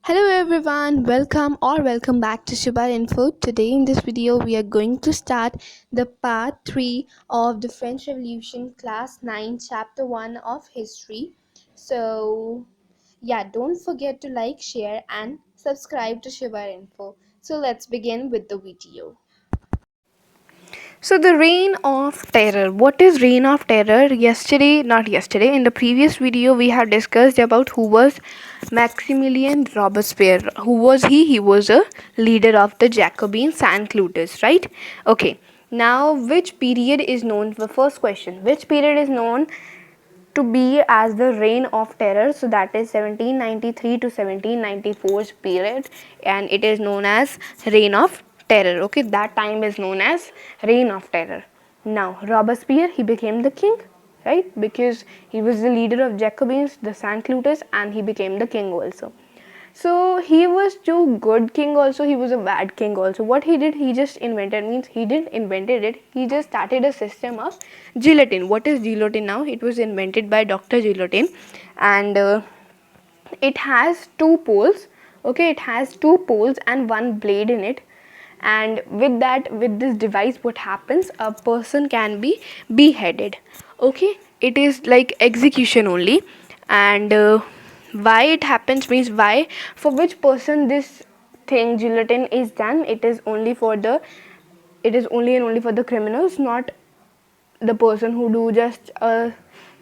Hello everyone, welcome back to Shubha Info. Today in this video we are going to start the part 3 of the French Revolution class 9 chapter 1 of history. So yeah, don't forget to like, share and subscribe to Shubha Info. So let's begin with the video. So the reign of terror. What is reign of terror? Not yesterday, in the previous video we have discussed about who was Maximilien Robespierre. Who was he? He was a leader of the Jacobin Saint-Clotilde, right? Okay. Now, which period is known? The first question. Which period is known to be as the reign of terror? So that is 1793 to 1794 period, and it is known as reign of terror. Okay, that time is known as reign of terror. Now Robespierre, he became the king, right? Because he was the leader of Jacobins, the Saint-Clotilde, and he became the king also. So he was too good king also, he was a bad king also. What he did, he just invented, means he didn't invented it, he just started a system of guillotine. What is guillotine now? It was invented by Dr. Guillotine, and it has two poles. Okay, it has two poles and one blade in it, and with this device, what happens, a person can be beheaded. Okay, it is like execution only. And why it happens means, why, for which person this thing guillotine is done, it is only and only for the criminals, not the person who do just a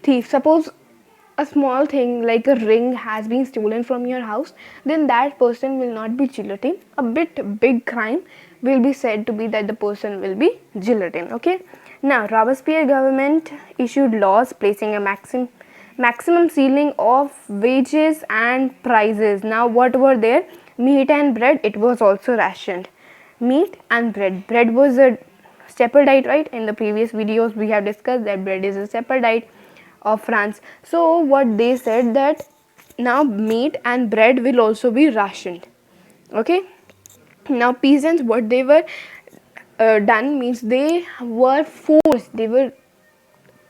thief. Suppose a small thing like a ring has been stolen from your house, then that person will not be guillotined. A bit big crime will be said to be that the person will be guillotined. Okay, now Robespierre government issued laws placing a maximum ceiling of wages and prices. Now what were there? Meat and bread, it was also rationed. Meat and bread was a staple diet, right? In the previous videos we have discussed that bread is a staple diet of France. So what they said, that now meat and bread will also be rationed. Okay, now peasants, what they were done means, they were forced, they were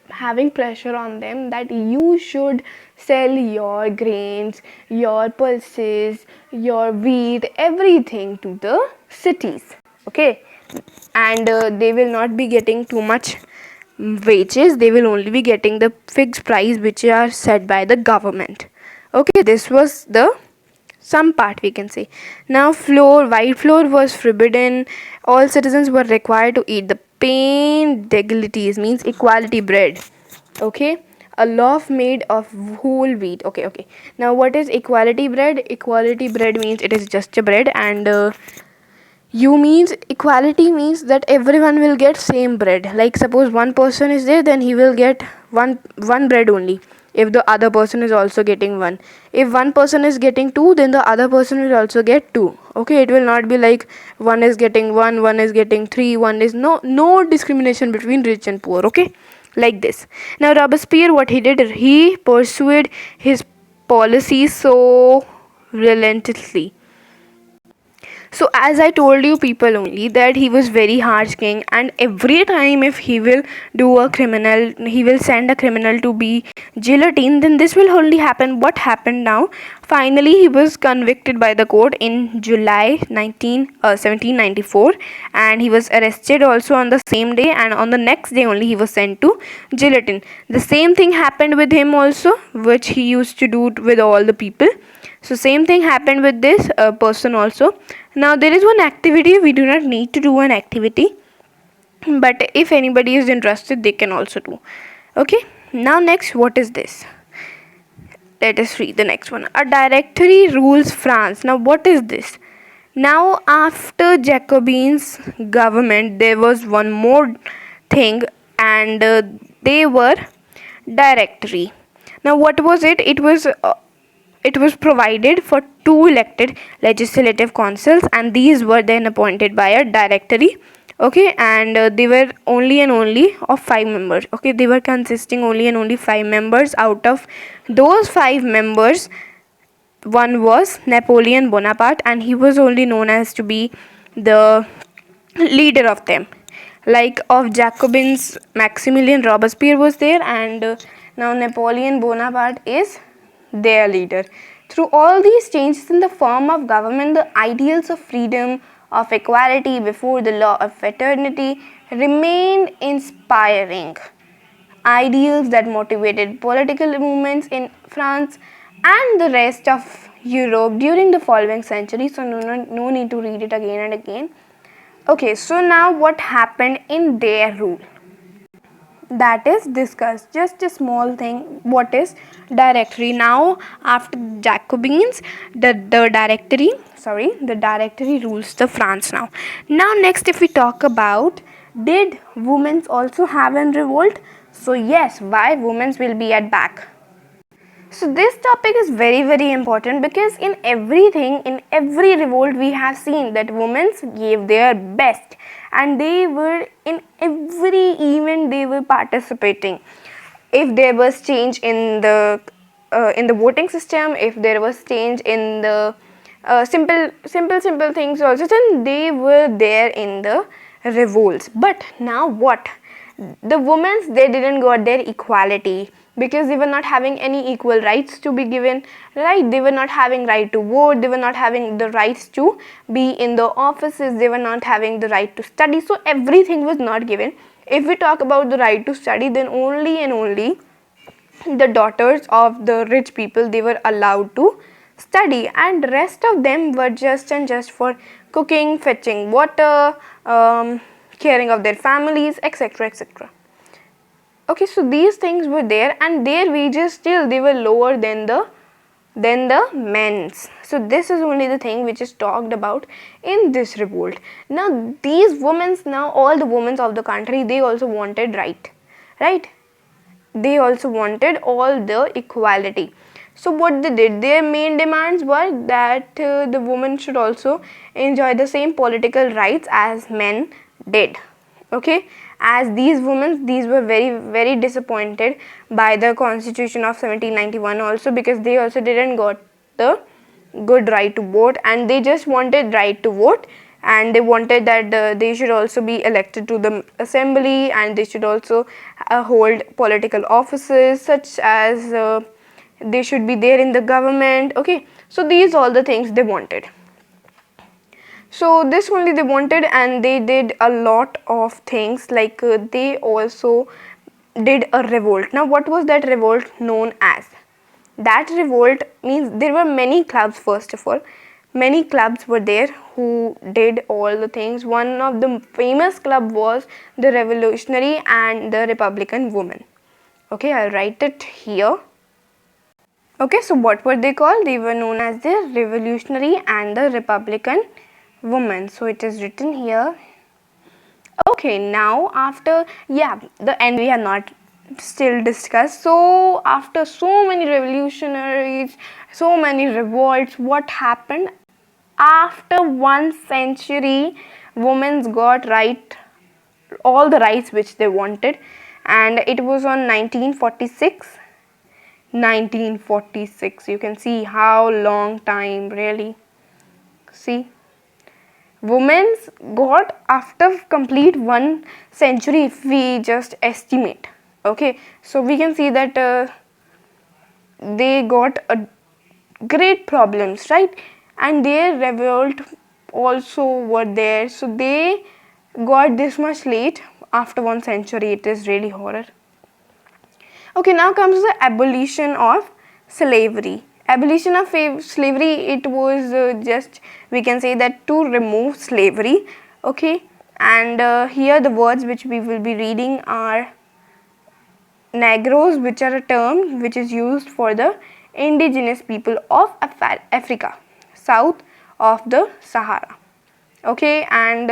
having pressure on them that you should sell your grains, your pulses, your wheat, everything to the cities. Okay, and they will not be getting too much wages, they will only be getting the fixed price which are set by the government. Okay, this was the some part we can say. Now white flour was forbidden. All citizens were required to eat the pain d'égalité, means equality bread. Okay, a loaf made of whole wheat. Okay, now what is equality bread? Equality bread means it is just a bread, and you means equality means that everyone will get same bread. Like suppose one person is there, then he will get one bread only, if the other person is also getting one. If one person is getting two, then the other person will also get two. Okay, it will not be like one is getting one is getting three, one is no discrimination between rich and poor. Okay, like this. Now Robespierre, what he did, he pursued his policies so relentlessly. So as I told you people only, that he was very harsh king, and every time if he will do a criminal, he will send a criminal to be guillotined, then this will only happen. What happened now? Finally he was convicted by the court in July 1794, and he was arrested also on the same day, and on the next day only he was sent to guillotine. The same thing happened with him also, which he used to do with all the people. So same thing happened with this person also. Now there is one activity, we do not need to do an activity, but if anybody is interested, they can also do. Okay, now next, what is this? Let us read the next one. A directory rules France. Now what is this? Now after Jacobins government, there was one more thing, and they were directory. Now what was it? It was provided for two elected legislative councils, and these were then appointed by a directory. Okay, and they were only and only of 5 members. Okay, they were consisting only and only 5 members. Out of those 5 members, one was Napoleon Bonaparte, and he was only known as to be the leader of them. Like of Jacobins, Maximilien Robespierre was there, and now Napoleon Bonaparte is their leader. Through all these changes in the form of government, the ideals of freedom, of equality before the law, of fraternity remained inspiring. Ideals that motivated political movements in France and the rest of Europe during the following century. So, no need to read it again and again. Okay, so now what happened in their rule? That is discussed. Just a small thing. What is directory? Now, after Jacobins, the directory rules the France now. Now, next, if we talk about, did women also have a revolt? So yes, why women will be at back? So this topic is very important, because in everything, in every revolt, we have seen that women gave their best, and they were in every event they were participating. If there was change in the voting system, if there was change in the simple things also, then they were there in the revolts. But now what? The women, they didn't got their equality, because they were not having any equal rights to be given, right? They were not having right to vote, they were not having the rights to be in the offices, they were not having the right to study. So everything was not given. If we talk about the right to study, then only and only the daughters of the rich people, they were allowed to study, and rest of them were just for cooking, fetching water, caring of their families, etc. Okay, so these things were there, and their wages still, they were lower than the men's. So this is only the thing which is talked about in this revolt. Now these women, now all the women of the country, they also wanted right? They also wanted all the equality. So what they did, their main demands were that the women should also enjoy the same political rights as men did. Okay, as these women, these were very disappointed by the constitution of 1791 also, because they also didn't got the good right to vote, and they just wanted right to vote, and they wanted that they should also be elected to the assembly, and they should also hold political offices, such as they should be there in the government. Okay, so these all the things they wanted. So this only they wanted, and they did a lot of things, like they also did a revolt. Now what was that revolt known as? That revolt means there were many clubs. First of all, many clubs were there who did all the things. One of the famous club was the Revolutionary and the Republican Women. Okay, I'll write it here. Okay, so what were they called? They were known as the Revolutionary and the Republican Women. So it is written here. Okay, now after, the end we have not still discussed. So after so many revolutionaries, so many revolts, what happened? After 1 century, women got all the rights which they wanted, and it was on 1946. 1946, you can see how long time, really. See, women's got, after complete 1 century, if we just estimate, okay, so we can see that they got a great problems, right? And their revolt also were there, so they got this much late after 1 century. It is really horror. Okay, now comes the abolition of slavery. Abolition of slavery, it was just, we can say that, to remove slavery. Okay, and here the words which we will be reading are Negroes, which are a term which is used for the indigenous people of Africa, south of the Sahara. Okay, and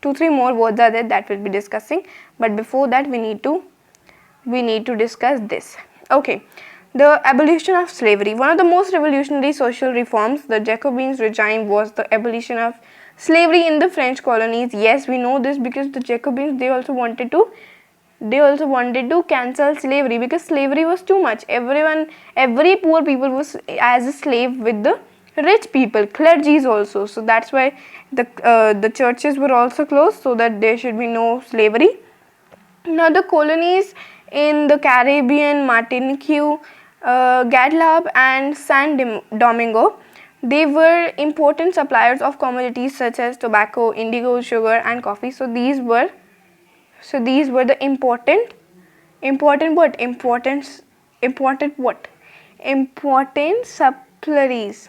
2-3 more words are there that we'll be discussing, but before that we need to discuss this. Okay, the abolition of slavery. One of the most revolutionary social reforms the Jacobins regime was the abolition of slavery in the French colonies. Yes, we know this because the Jacobins, they also wanted to cancel slavery, because slavery was too much. Every poor people was as a slave with the rich people, clergies also. So that's why the churches were also closed, so that there should be no slavery. Now the colonies in the Caribbean, Martinique, Gadlab and Domingo, they were important suppliers of commodities such as tobacco, indigo, sugar, and coffee. So these were the important what? Important what? Important supplies,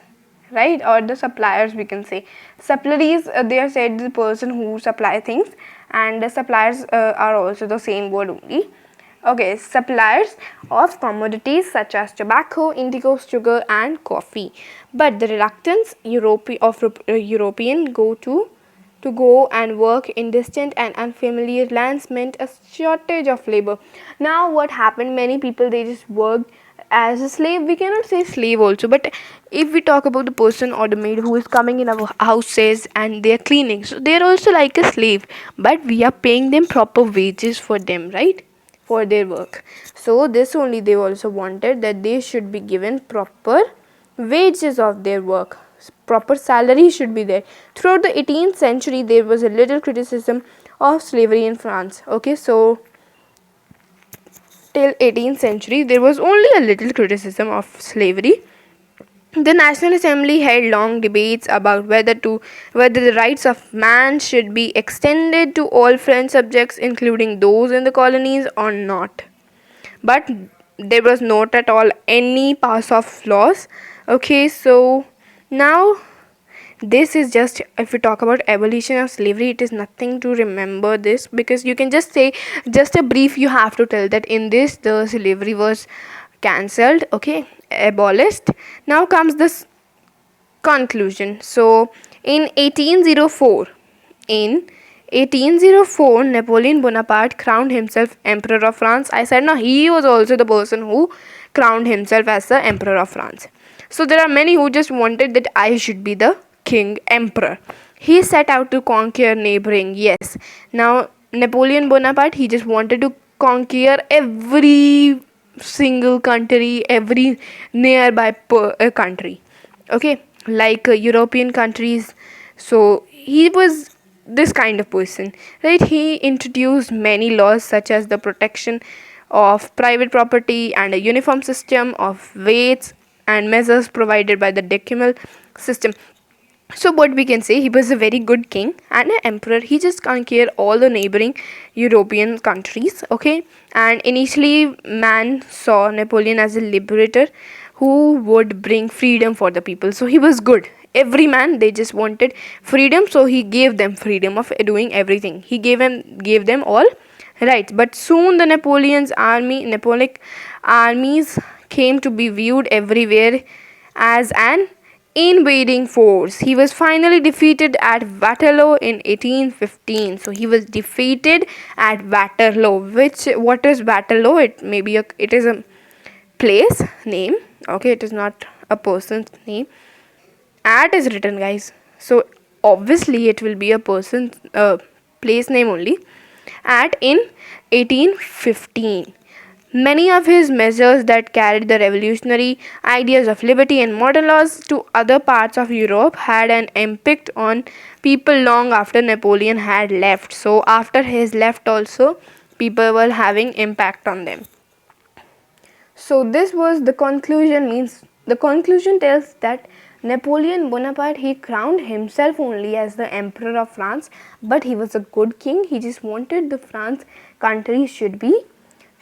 right? Or the suppliers, we can say. Supplies, they are said the person who supply things, and the suppliers are also the same word only. Okay, suppliers of commodities such as tobacco, indigo, sugar, and coffee. But the reluctance European to go and work in distant and unfamiliar lands meant a shortage of labor. Now, what happened? Many people, they just worked as a slave. We cannot say slave also, but if we talk about the person or the maid who is coming in our houses and they are cleaning, so they are also like a slave, but we are paying them proper wages for them, right? For their work. So this only they also wanted, that they should be given proper wages of their work, proper salary should be there. Throughout the 18th century there was a little criticism of slavery in France. Okay, so till 18th century there was only a little criticism of slavery. The National Assembly held long debates about whether the rights of man should be extended to all French subjects, including those in the colonies, or not. But there was not at all any pass of laws. Okay, so now this is just, if we talk about abolition of slavery, it is nothing to remember this, because you can just say, just a brief you have to tell that in this the slavery was cancelled, okay, abolished. Now comes this conclusion. So in 1804 Napoleon Bonaparte crowned himself Emperor of France. I said no, he was also the person who crowned himself as the Emperor of France. So there are many who just wanted that I should be the king emperor. He set out to conquer neighboring, yes. Now Napoleon Bonaparte, he just wanted to conquer every single country, every nearby country, okay, like European countries. So he was this kind of person, right? He introduced many laws such as the protection of private property and a uniform system of weights and measures provided by the decimal system. So what we can say, he was a very good king and an emperor. He just conquered all the neighboring European countries, okay. And initially man saw Napoleon as a liberator who would bring freedom for the people. So he was good. Every man, they just wanted freedom, so he gave them freedom of doing everything. He gave them all rights. But soon the Napoleonic armies came to be viewed everywhere as an invading force. He was finally defeated at Waterloo in 1815. So he was defeated at Waterloo. What is Waterloo? It is a place name. Okay, it is not a person's name. At is written, guys. So obviously it will be a person's place name only. At in 1815. Many of his measures that carried the revolutionary ideas of liberty and modern laws to other parts of Europe had an impact on people long after Napoleon had left. So after his left also, people were having impact on them. So this was the conclusion. Means the conclusion tells that Napoleon Bonaparte, he crowned himself only as the Emperor of France, but he was a good king. He just wanted the France country should be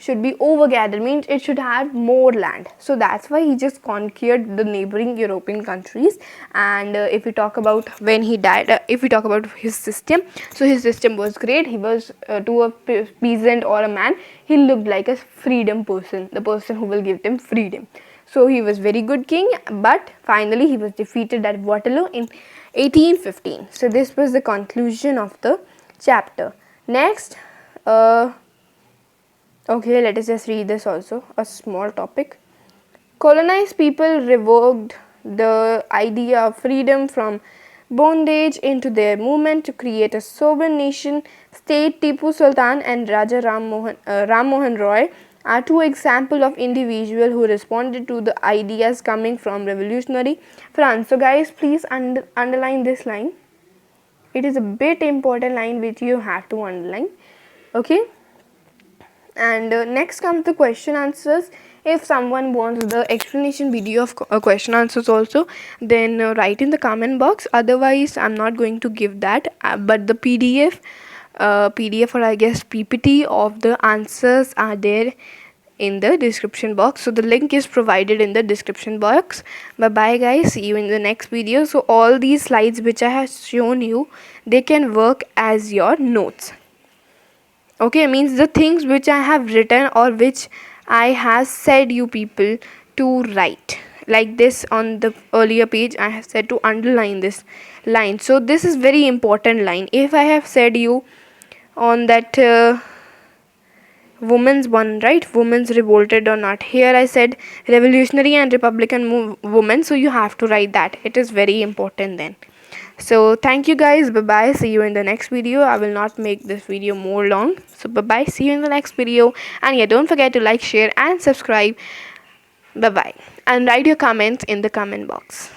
overgathered, means it should have more land. So that's why he just conquered the neighboring European countries. And if we talk about when he died, if we talk about his system, so his system was great. He was to a peasant or a man, he looked like a freedom person, the person who will give them freedom. So he was very good king, but finally he was defeated at Waterloo in 1815. So this was the conclusion of the chapter. Next, okay, let us just read this also, a small topic. Colonized people revoked the idea of freedom from bondage into their movement to create a sovereign nation state. Tipu Sultan and Raja Ram Mohan Roy are two examples of individuals who responded to the ideas coming from revolutionary France. So guys, please underline this line. It is a bit important line which you have to underline, okay. And next comes the question answers. If someone wants the explanation video of question answers also, then write in the comment box. Otherwise I'm not going to give that, but the PDF or I guess PPT of the answers are there in the description box. So the link is provided in the description box. Bye bye guys, see you in the next video. So all these slides which I have shown you, they can work as your notes. Okay, means the things which I have written or which I have said you people to write, like this on the earlier page I have said to underline this line. So this is very important line. If I have said you on that women's one, right, women's revolted or not, here I said revolutionary and republican women, so you have to write that. It is very important then. So thank you guys, bye bye, see you in the next video. I will not make this video more long, so bye bye, see you in the next video. And yeah, don't forget to like, share and subscribe. Bye bye, and write your comments in the comment box.